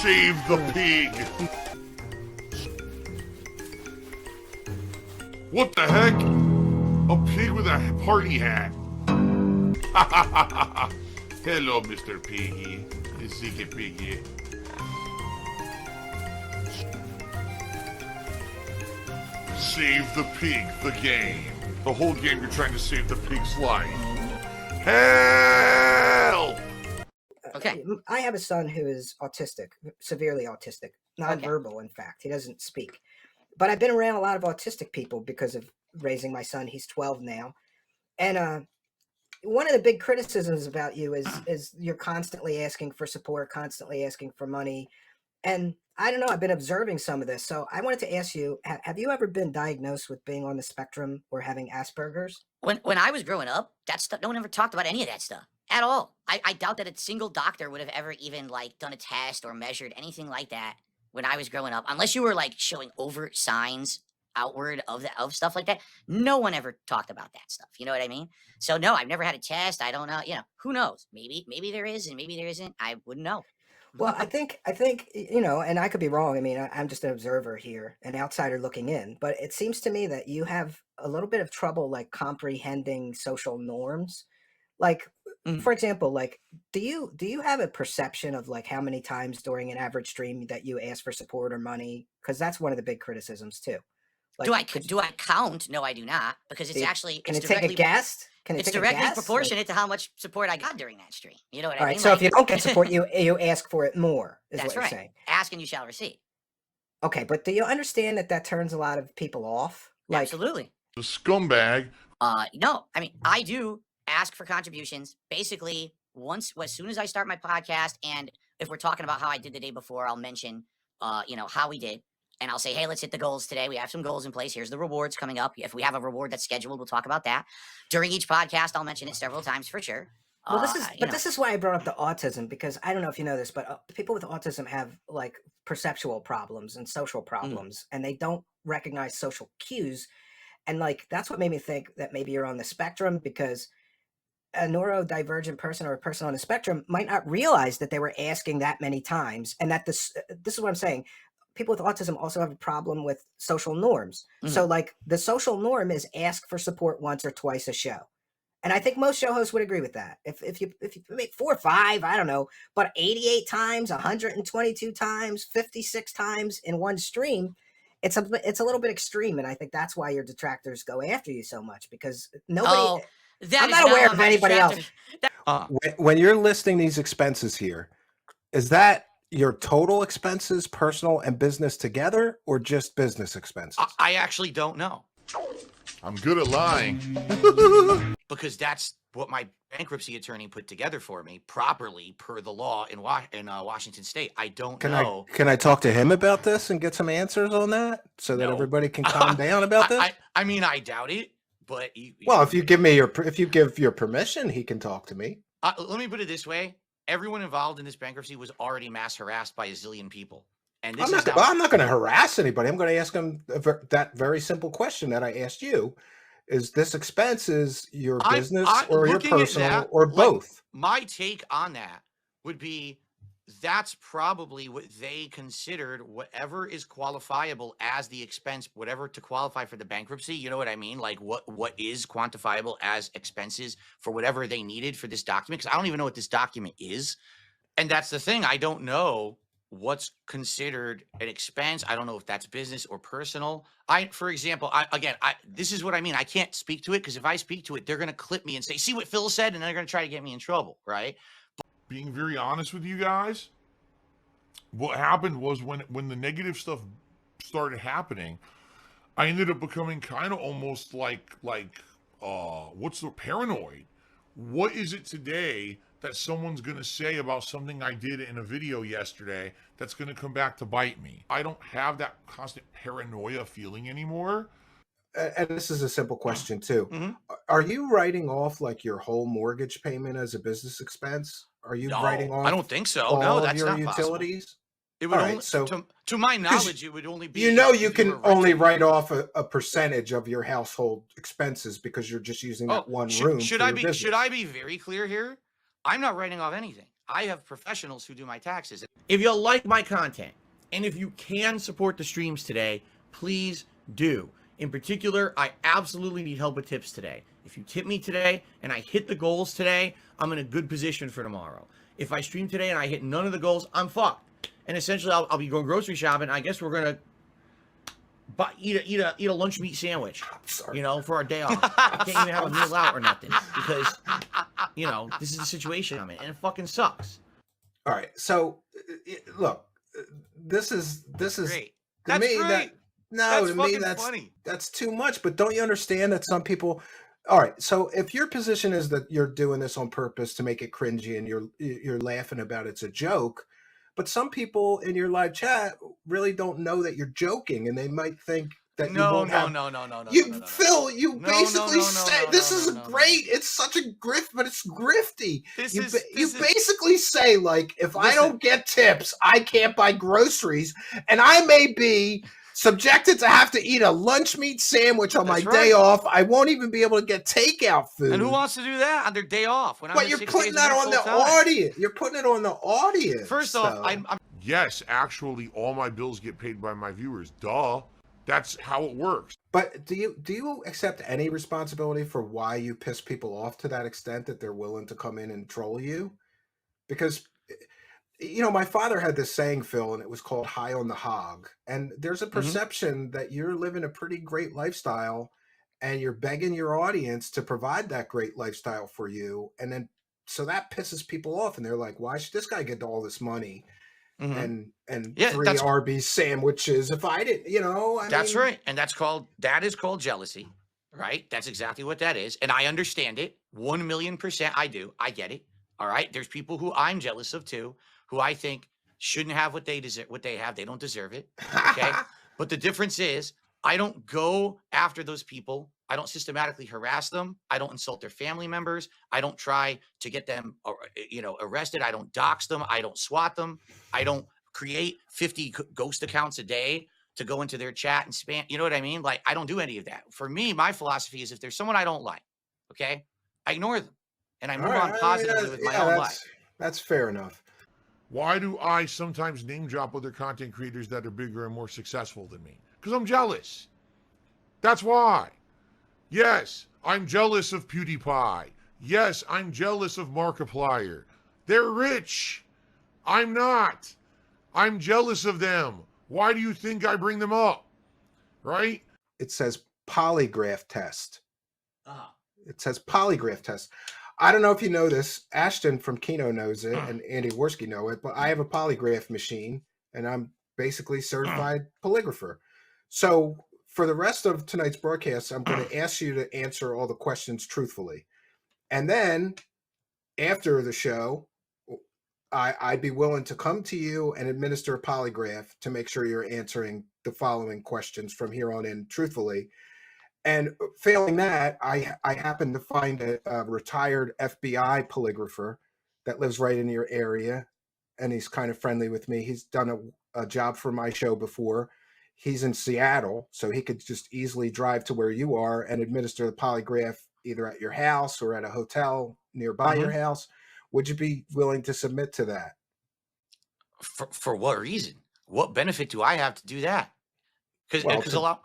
Save the pig! What the heck? A pig with a party hat. Hello, Mr. Piggy. Ziggy Piggy. Save the pig, the game. The whole game you're trying to save the pig's life. Help! Okay. I have a son who is autistic, severely autistic, nonverbal, in fact. He doesn't speak. But I've been around a lot of autistic people because of raising my son. He's 12 now. And one of the big criticisms about you is you're constantly asking for support, constantly asking for money. And I don't know, I've been observing some of this. So I wanted to ask you, have you ever been diagnosed with being on the spectrum or having Asperger's? When I was growing up, that stuff, no one ever talked about any of that stuff at all. I doubt that a single doctor would have ever even like done a test or measured anything like that when I was growing up, unless you were like showing overt signs outward of stuff like that. No one ever talked about that stuff. You know what I mean? So no, I've never had a test. I don't know. You know, who knows? Maybe there is and maybe there isn't. I wouldn't know. Well, I think, you know, and I could be wrong. I mean, I'm just an observer here, an outsider looking in, but it seems to me that you have a little bit of trouble, like comprehending social norms. Like, for example, like, do you have a perception of like how many times during an average stream that you ask for support or money? Because that's one of the big criticisms too. Like, do I count? No, I do not, because it's actually can it take a guess? It's directly proportionate to how much support I got during that stream. You know what I mean? All right. So if you don't get support, you ask for it more. Is That's what you're right. saying. Ask and you shall receive. Okay, but do you understand that turns a lot of people off? Like, absolutely. The scumbag. No, I mean, I do ask for contributions basically as soon as I start my podcast. And if we're talking about how I did the day before, I'll mention, you know, how we did. And I'll say, hey, let's hit the goals today. We have some goals in place. Here's the rewards coming up. If we have a reward that's scheduled, we'll talk about that. During each podcast, I'll mention it several times for sure. Well, this is why I brought up the autism, because I don't know if you know this, but people with autism have like perceptual problems and social problems, and they don't recognize social cues. And like, that's what made me think that maybe you're on the spectrum, because a neurodivergent person or a person on the spectrum might not realize that they were asking that many times. And that this is what I'm saying. People with autism also have a problem with social norms. So like the social norm is ask for support once or twice a show. And I think most show hosts would agree with that. If you make 4 or 5, I don't know, but 88 times, 122 times, 56 times in one stream, it's a little bit extreme. And I think that's why your detractors go after you so much, because nobody, I'm not aware of anybody else. When you're listing these expenses here, is that your total expenses, personal and business together, or just business expenses? I actually don't know. I'm good at lying. Because that's what my bankruptcy attorney put together for me properly per the law in Washington State. I don't know. Can I talk to him about this and get some answers on that so that everybody can calm down about this? I mean, I doubt it, but well, if you give your permission, he can talk to me. Let me put it this way. Everyone involved in this bankruptcy was already mass harassed by a zillion people. And this I'm not going to harass anybody. I'm going to ask them that very simple question that I asked you. Is this expenses your business or your personal or both? My take on that would be that's probably what they considered whatever is qualifiable as the expense, whatever to qualify for the bankruptcy. You know what I mean? Like what is quantifiable as expenses for whatever they needed for this document? Because I don't even know what this document is. And that's the thing. I don't know what's considered an expense. I don't know if that's business or personal. For example, this is what I mean. I can't speak to it because if I speak to it, they're going to clip me and say, see what Phil said, and they're going to try to get me in trouble, right? Being very honest with you guys, what happened was when the negative stuff started happening, I ended up becoming kind of almost like what's the paranoid? What is it today that someone's going to say about something I did in a video yesterday that's going to come back to bite me? I don't have that constant paranoia feeling anymore. And this is a simple question too. Are you writing off like your whole mortgage payment as a business expense? Are you writing off? I don't think so. All no, of that's your not utilities. Possible. It would only, so to my knowledge, it would only be. You know, you can only write off a percentage of your household expenses because you're just using that one room. Should I be very clear here? I'm not writing off anything. I have professionals who do my taxes. If you like my content, and if you can support the streams today, please do. In particular, I absolutely need help with tips today. If you tip me today and I hit the goals today, I'm in a good position for tomorrow. If I stream today and I hit none of the goals, I'm fucked. And essentially, I'll be going grocery shopping. I guess we're gonna eat a lunch meat sandwich, you know, for our day off. I can't even have a meal out or nothing because, you know, this is the situation I'm in, and it fucking sucks. All right, so look, this is great. To me great. That's funny. That's too much. But don't you understand that some people? All right, so if your position is that you're doing this on purpose to make it cringy and you're laughing about it's a joke, but some people in your live chat really don't know that you're joking, and they might think that you won't have. No. Phil, you basically say this is great. No. It's such a grift, but it's grifty. You is basically say, like, if I Listen. don't get tips, I can't buy groceries, and I may be subjected to have to eat a lunch meat sandwich on my day off. I won't even be able to get takeout food. And who wants to do that on their day off? When But you're putting that on the audience. You're putting it on the audience. First off, I'm Yes, actually, all my bills get paid by my viewers. Duh. That's how it works. But do you accept any responsibility for why you piss people off to that extent that they're willing to come in and troll you? Because, you know, my father had this saying, Phil, and it was called high on the hog. And there's a perception that you're living a pretty great lifestyle and you're begging your audience to provide that great lifestyle for you. And then, so that pisses people off and they're like, why should this guy get all this money? And 3 Arby's sandwiches if I didn't, you know. That's right. And that is called jealousy, right? That's exactly what that is. And I understand it. 1,000,000% I do. I get it. All right. There's people who I'm jealous of too, who I think shouldn't have what they deserve, what they have. They don't deserve it. Okay. But the difference is I don't go after those people. I don't systematically harass them. I don't insult their family members. I don't try to get them, you know, arrested. I don't dox them. I don't swat them. I don't create 50 ghost accounts a day to go into their chat and spam. You know what I mean? Like, I don't do any of that. For me, my philosophy is if there's someone I don't like, okay, I ignore them and I move on positively with my own life. That's fair enough. Why do I sometimes name drop other content creators that are bigger and more successful than me? Because I'm jealous. That's why. Yes, I'm jealous of PewDiePie. Yes, I'm jealous of Markiplier. They're rich. I'm not. I'm jealous of them. Why do you think I bring them up? Right? It says polygraph test. It says polygraph test. I don't know if you know this. Ashton from Kino knows it, and Andy Worski know it, but I have a polygraph machine, and I'm basically certified polygrapher. So for the rest of tonight's broadcast, I'm going to ask you to answer all the questions truthfully. And then after the show, I'd be willing to come to you and administer a polygraph to make sure you're answering the following questions from here on in truthfully. And failing that, I happen to find a retired FBI polygrapher that lives right in your area, and he's kind of friendly with me. He's done a job for my show before. He's in Seattle, so he could just easily drive to where you are and administer the polygraph either at your house or at a hotel nearby your house. Would you be willing to submit to that? For what reason? What benefit do I have to do that? Because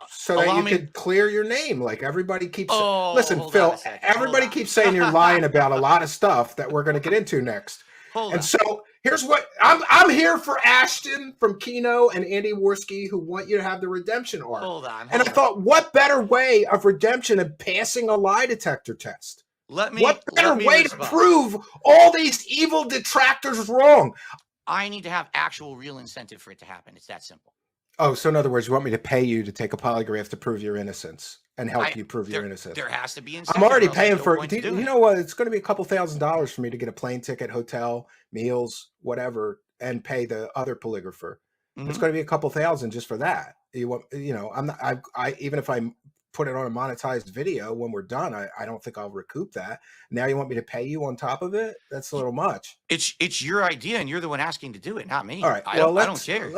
so that you could clear your name. Like everybody keeps listen, Phil. Everybody keeps saying you're lying about a lot of stuff that we're going to get into next. So here's what I'm here for: Ashton from Kino and Andy Worski, who want you to have the redemption arc. I thought, what better way of redemption than passing a lie detector test? What better way to prove all these evil detractors wrong? I need to have actual real incentive for it to happen. It's that simple. Oh, so in other words, you want me to pay you to take a polygraph to prove your innocence and help you prove your innocence? There has to be incentive. I'm already paying for it. You know what? It's going to be a couple $1,000s for me to get a plane ticket, hotel, meals, whatever, and pay the other polygrapher. It's going to be a couple $1,000 just for that. I'm not. I even if I put it on a monetized video when we're done, I don't think I'll recoup that. Now you want me to pay you on top of it? That's a little much. It's your idea, and you're the one asking to do it, not me. All right. I don't care.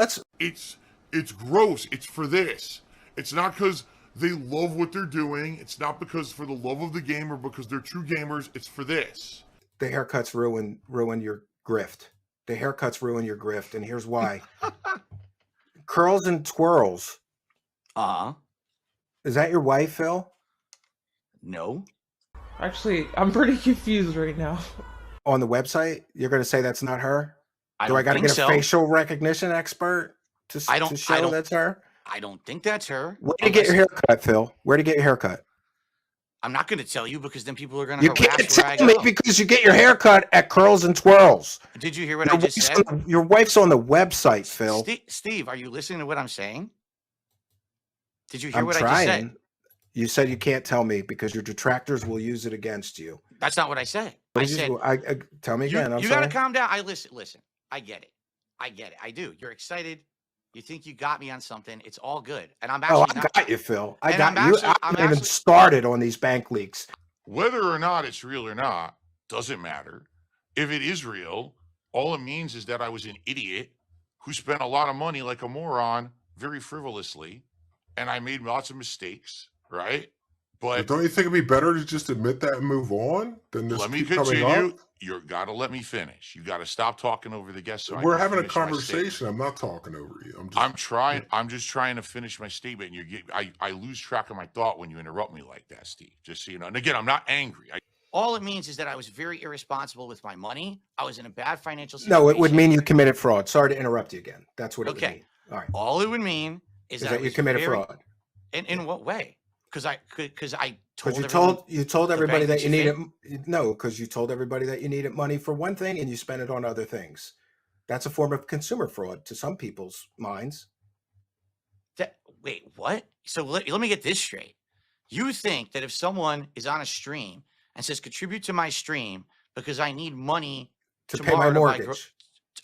It's gross. It's for this. It's not because they love what they're doing. It's not because for the love of the game or because they're true gamers. It's for this. The haircuts ruin your grift. The haircuts ruin your grift, and here's why. Curls and twirls. Is that your wife, Phil? No. Actually, I'm pretty confused right now. On the website, you're going to say that's not her? I got to get a facial recognition expert to show that's her? I don't think that's her. Where to get your haircut, Phil? Where to get your haircut? I'm not going to tell you because then people are going to harass can't where I tell go. me because you get your haircut at Curls and Twirls. Did you hear what I just said? Your wife's on the website, Phil. Steve, are you listening to what I'm saying? Did you hear I'm what trying. I just said? You said you can't tell me because your detractors will use it against you. That's not what I said. I said, tell me again. You got to calm down. Listen. I get it. I do. You're excited. You think you got me on something. It's all good. And I'm actually got you, Phil. I got you. I haven't even started on these bank leaks. Whether or not it's real or not doesn't matter. If it is real, all it means is that I was an idiot who spent a lot of money like a moron very frivolously, and I made lots of mistakes, right? But don't you think it'd be better to just admit that and move on than this? Let me continue. You got to let me finish. You got to stop talking over the guest. So we're having a conversation. I'm not talking over you. I'm just trying to finish my statement. And I lose track of my thought when you interrupt me like that, Steve. Just so you know. And again, I'm not angry. All it means is that I was very irresponsible with my money. I was in a bad financial situation. No, it would mean you committed fraud. Sorry to interrupt you again. That's what it would mean. All right. All it would mean is that you committed fraud. In what way? Because you told everybody that you needed because you told everybody that you needed money for one thing and you spent it on other things. That's a form of consumer fraud to some people's minds. Wait, what? So let me get this straight. You think that if someone is on a stream and says contribute to my stream because I need money to pay my mortgage,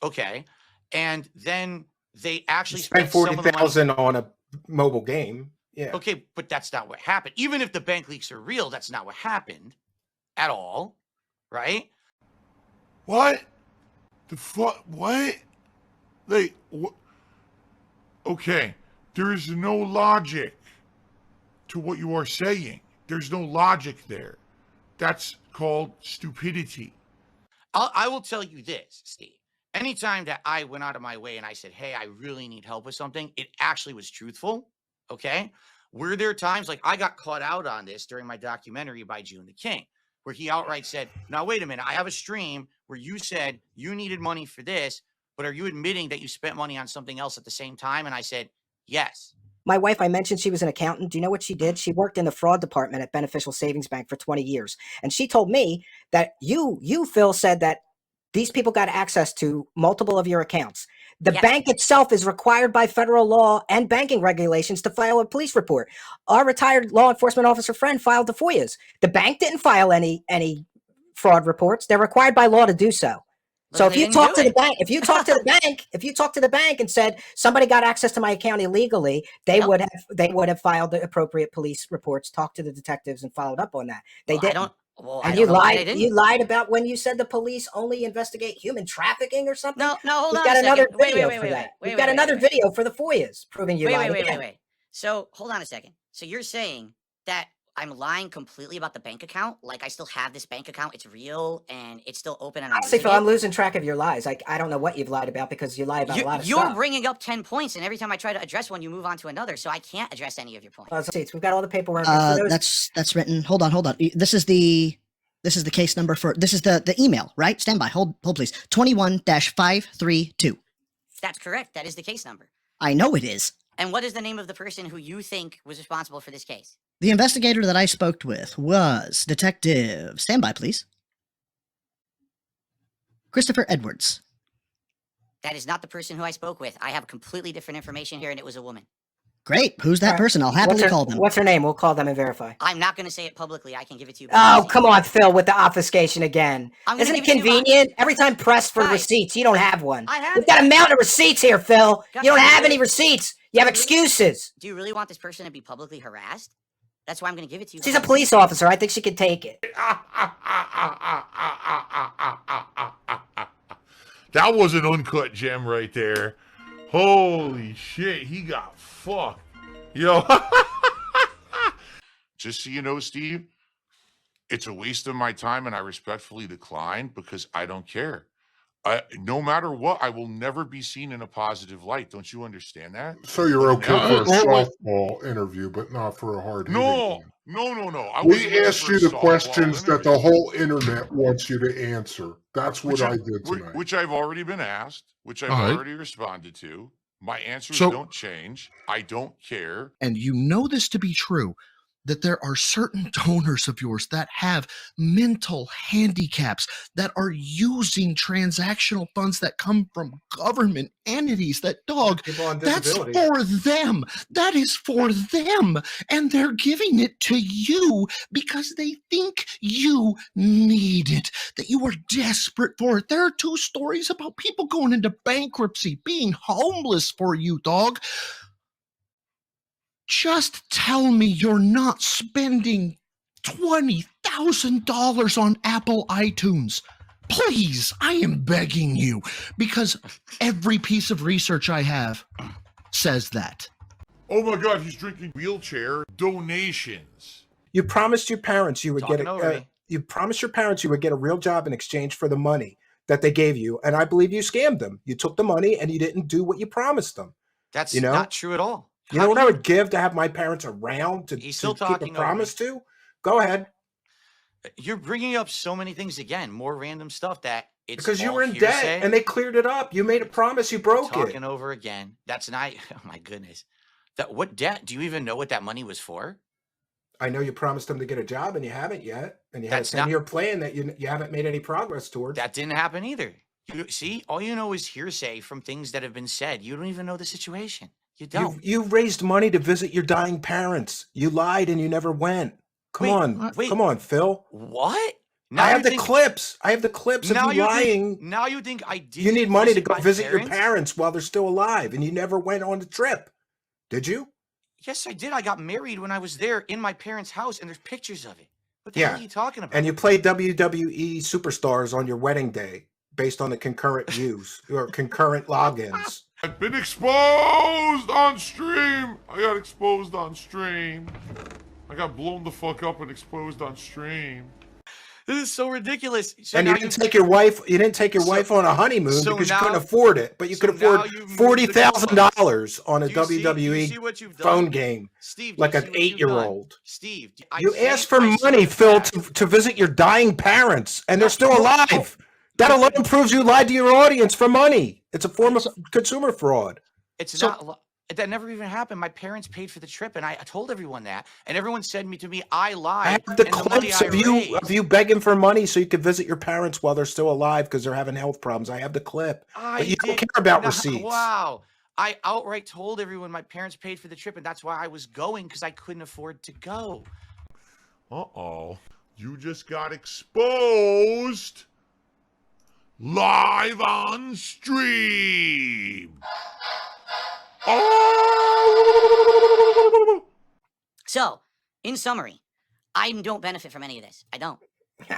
okay, and then they actually spend $40,000 on a mobile game. Yeah. Okay, but that's not what happened. Even if the bank leaks are real, that's not what happened at all, right? What? The fuck? What? What? Okay, there is no logic to what you are saying. There's no logic there. That's called stupidity. I will tell you this, Steve. Anytime that I went out of my way and I said, hey, I really need help with something, it actually was truthful. Okay. Were there times like I got caught out on this during my documentary by June the King, where he outright said, now, wait a minute, I have a stream where you said you needed money for this, but are you admitting that you spent money on something else at the same time? And I said, yes. My wife, I mentioned she was an accountant. Do you know what she did? She worked in the fraud department at Beneficial Savings Bank for 20 years. And she told me that you, Phil, said that these people got access to multiple of your accounts. The bank itself is required by federal law and banking regulations to file a police report. Our retired law enforcement officer friend filed the FOIAs. The bank didn't file any fraud reports. They're required by law to do so. So if you talk to the bank, if you talk to the bank and said somebody got access to my account illegally, they would have filed the appropriate police reports, talked to the detectives, and followed up on that. They didn't. And you lied. You lied about when you said the police only investigate human trafficking or something. No, hold on. We've got another video for that. We've got another video for the FOIAs proving you lied. Wait. So hold on a second. So you're saying that I'm lying completely about the bank account? Like I still have this bank account, it's real, and it's still open. And honestly, Phil, I'm losing track of your lies. I don't know what you've lied about because you lie about a lot of stuff. You're bringing up 10 points, and every time I try to address one, you move on to another. So I can't address any of your points. We've got all the paperwork. That's written. Hold on. This is the case number for. This is the email, right? Stand by. Hold please. 21-532. That's correct. That is the case number. I know it is. And what is the name of the person who you think was responsible for this case? The investigator that I spoke with was Detective. Stand by, please. Christopher Edwards. That is not the person who I spoke with. I have completely different information here, and it was a woman. Great. Who's that person? I'll happily call them. What's her name? We'll call them and verify. I'm not going to say it publicly. I can give it to you. Oh, come on, Phil, with the obfuscation again. Isn't it convenient? Every time pressed for receipts, you don't have one. We've got a mountain of receipts here, Phil. You don't have any receipts. You have excuses. Do you really want this person to be publicly harassed? That's why I'm going to give it to you. She's a police officer. I think she can take it. That was an uncut gem right there. Holy shit, he got fucked. Yo. Just so you know, Steve, it's a waste of my time and I respectfully decline because I don't care. No matter what, I will never be seen in a positive light. Don't you understand that? So you're okay for a Never. softball interview, but not for a hard hitting No, one. no. I wasn't We looking asked for a you the softball questions that the interview. whole internet wants you to answer. That's what I did tonight. Which I've already been asked, which I've All right. already responded to. My answers So- don't change. I don't care. And you know this to be true, that there are certain donors of yours that have mental handicaps that are using transactional funds that come from government entities. That dog, People on that's disability. for them. That is for them. And they're giving it to you because they think you need it, that you are desperate for it. There are 2 stories about people going into bankruptcy, being homeless for you, dog. Just tell me you're not spending $20,000 on Apple iTunes. Please, I am begging you, because every piece of research I have says that. Oh my God, he's drinking wheelchair donations. You promised your parents you would Talking get over me. you promised your parents you would get a real job in exchange for the money that they gave you, and I believe you scammed them. You took the money and you didn't do what you promised them. That's You know? not true at all. You How know do what I would give to have my parents around to, He's still to keep a talking over promise to? Go ahead. You're bringing up so many things again, more random stuff that it's Because you all were in hearsay. debt and they cleared it up. You made a promise, you broke Talking it. over again. That's not. Oh my goodness. What debt? Do you even know what that money was for? I know you promised them to get a job and you haven't yet. And you That's had a not- 10-year plan that you haven't made any progress towards. That didn't happen either. You see, all you know is hearsay from things that have been said. You don't even know the situation. You don't. You raised money to visit your dying parents. You lied and you never went. Come Wait, on, Phil. What? I have you the think- clips. I have the clips of Now you lying. Now you think I did? You need money to go visit your parents while they're still alive, and you never went on the trip. Did you? Yes, I did. I got married when I was there in my parents' house, and there's pictures of it. What the Yeah. hell are you talking about? And you played WWE Superstars on your wedding day based on the concurrent views or concurrent logins. I've been exposed on stream. I got exposed on stream. I got blown the fuck up and exposed on stream. This is so ridiculous. So And you now didn't take your wife. You didn't take your wife on a honeymoon so because you now- couldn't afford it. But you so could now afford you've moved the $40,000 on a Do you see- do you WWE see what you've phone done? game, Steve, do like you an see what you've done? 8-year-old. Steve, You asked for money, Phil, to visit your dying parents, and they're still alive. That alone proves you lied to your audience for money. It's a form of consumer fraud. It's So- not. That never even happened. My parents paid for the trip, and I told everyone that, and everyone said to me, "I lied." I have the and money clips I of you raised- begging for money so you could visit your parents while they're still alive because they're having health problems. I have the clip, but you don't did care about not- receipts. Wow. I outright told everyone my parents paid for the trip, and that's why I was going, because I couldn't afford to go. Uh-oh. You just got exposed live on stream. Oh! So, in summary, I don't benefit from any of this. I don't.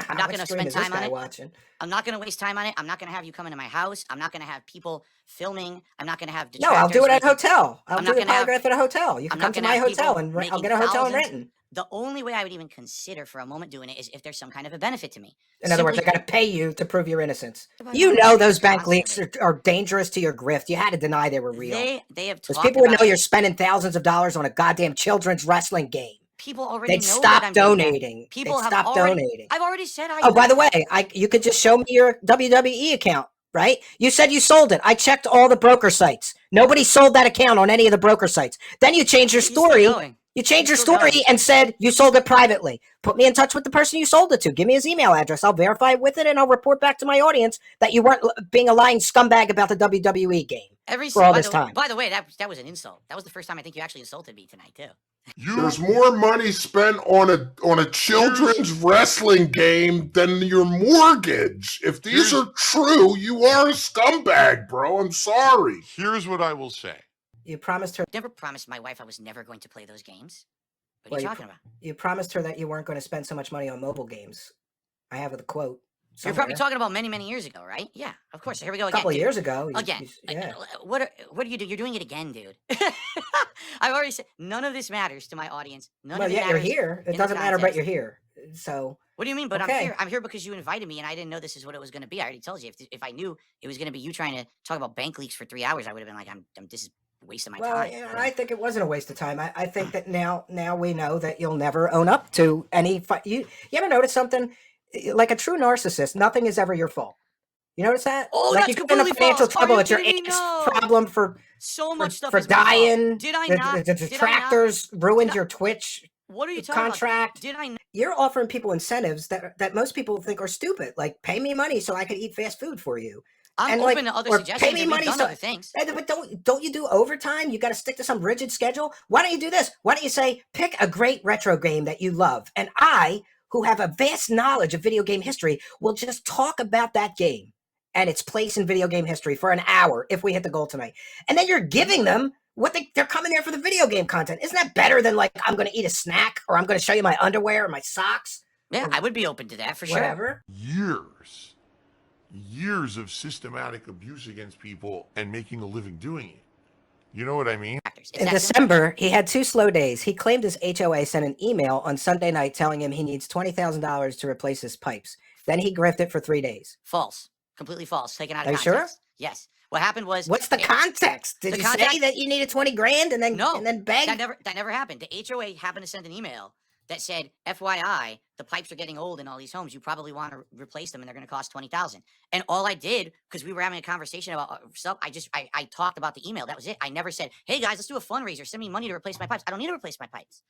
I'm not going to spend time on it. Watching? I'm not going to waste time on it. I'm not going to have you come into my house. I'm not going to have people filming. I'm not going to have No, I'll do it at a detractors hotel. I'll I'm do not the gonna have- paragraph at a hotel. You can I'm come not to gonna my have hotel people and I'll making get a hotel in thousands. Renton. The only way I would even consider for a moment doing it is if there's some kind of a benefit to me. In other words, Simply- they're going to pay you to prove your innocence. About You how know much those it bank costs leaks me. are dangerous to your grift. You had to deny they were real. They have Because talked people would about know it. you're spending thousands of dollars on a goddamn children's wrestling game. People already They'd know stop that I'm doing that. donating. People They'd have stop already, donating. I've already said I. Oh, by the way, you could just show me your WWE account, right? You said you sold it. I checked all the broker sites. Nobody sold that account on any of the broker sites. Then you changed your He's still story. going. You changed your He's still story going. and said you sold it privately. Put me in touch with the person you sold it to. Give me his email address. I'll verify with it and I'll report back to my audience that you weren't being a lying scumbag about the WWE game. For all by this the, time. By the way, that was an insult. That was the first time I think you actually insulted me tonight too. There's more money spent on a children's wrestling game than your mortgage. If these are true, you are a scumbag, bro. I'm sorry. Here's what I will say. You promised her. Never promised my wife I was never going to play those games. What are Well, you you talking about? You promised her that you weren't going to spend so much money on mobile games. I have the quote. You're probably somewhere. talking about many, many years ago, right? Yeah, of course. Here we go a again. couple of dude. years ago. Again. Yeah. What do you do? You're doing it again, dude. I've already said none of this matters to my audience. None Well, of it yeah, you're matters here. It in the doesn't matter, but context. you're here. So What do you mean? But okay. I'm here because you invited me, and I didn't know this is what it was going to be. I already told you. If I knew it was going to be you trying to talk about bank leaks for 3 hours, I would have been like, this is a waste of my Well, time. yeah, you know? I think it wasn't a waste of time. I think that now we know that you'll never own up to any. You ever notice something? Like a true narcissist, nothing is ever your fault. You notice that? Oh, like that's you get in completely financial false. Are trouble. you It's your kidding me? aunt's No. problem for So much stuff for is my fault. dying. Did I The not? detractors ruined your Twitch What are you talking contract. about? Did I not? You're offering people incentives that most people think are stupid. Like, pay me money so I can eat fast food for you. I'm and open to other or suggestions. pay me and we've money done so. other things. But don't you do overtime? You got to stick to some rigid schedule. Why don't you do this? Why don't you say, pick a great retro game that you love, and I, who have a vast knowledge of video game history, will just talk about that game and its place in video game history for an hour if we hit the goal tonight. And then you're giving them what they're coming there for the video game content. Isn't that better than like, I'm going to eat a snack, or I'm going to show you my underwear or my socks? Yeah, I would be open to that for sure. Whatever. Years of systematic abuse against people and making a living doing it. You know what I mean? In December, he had 2 slow days. He claimed his HOA sent an email on Sunday night telling him he needs $20,000 to replace his pipes. Then he grifted for 3 days. False. Completely false. Taken out of Are you context. sure? Yes. What happened was. What's the context? Did you say that you needed 20 grand and then beg? That never happened. The HOA happened to send an email that said, FYI, the pipes are getting old in all these homes. You probably want to replace them, and they're going to cost $20,000. And all I did, because we were having a conversation about stuff, I talked about the email. That was it. I never said, hey guys, let's do a fundraiser. Send me money to replace my pipes. I don't need to replace my pipes.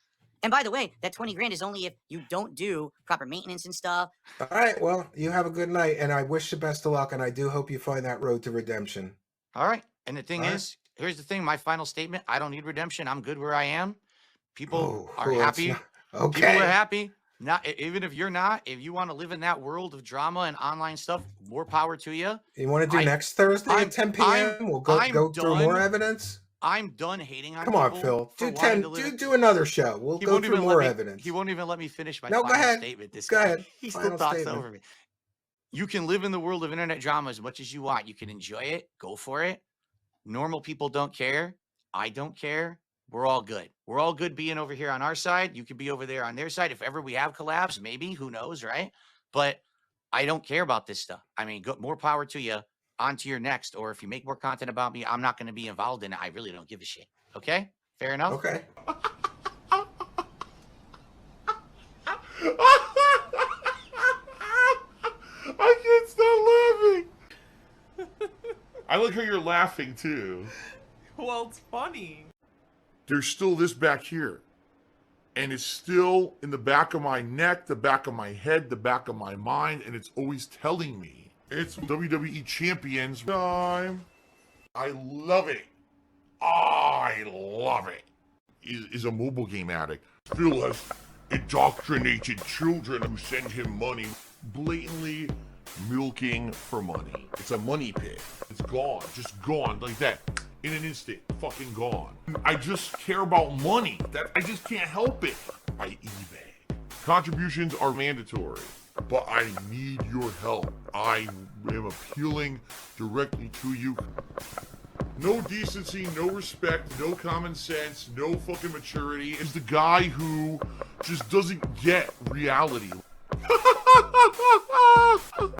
And by the way, that 20 grand is only if you don't do proper maintenance and stuff. All right. Well, you have a good night, and I wish you best of luck, and I do hope you find that road to redemption. All right. And the thing is, here's the thing. My final statement: I don't need redemption. I'm good where I am. People are happy. Okay. People are happy. Not even if you're not. If you want to live in that world of drama and online stuff, more power to you. You want to do next Thursday at 10 p.m.? We'll go through more evidence. I'm done hating on Come on, people. Phil. Do another show. We'll go through more evidence. He won't even let me finish my final statement. Go ahead. He still talks over me. You can live in the world of internet drama as much as you want. You can enjoy it. Go for it. Normal people don't care. I don't care. We're all good. We're all good being over here on our side. You could be over there on their side. If ever we have collabs, maybe, who knows, right? But I don't care about this stuff. I mean, more power to you. On to your next. Or if you make more content about me, I'm not going to be involved in it. I really don't give a shit. Okay? Fair enough? Okay. I can't stop laughing. I like how you're laughing too. Well, it's funny. There's still this back here. And it's still in the back of my neck, the back of my head, the back of my mind, and it's always telling me. It's WWE Champions time. I love it. I love it. Is a mobile game addict. Phil has indoctrinated children who send him money, blatantly milking for money. It's a money pit. It's gone, just gone like that. In an instant, fucking gone. I just care about money. I just can't help it. I eBay. Contributions are mandatory, but I need your help. I am appealing directly to you. No decency, no respect, no common sense, no fucking maturity. Is the guy who just doesn't get reality.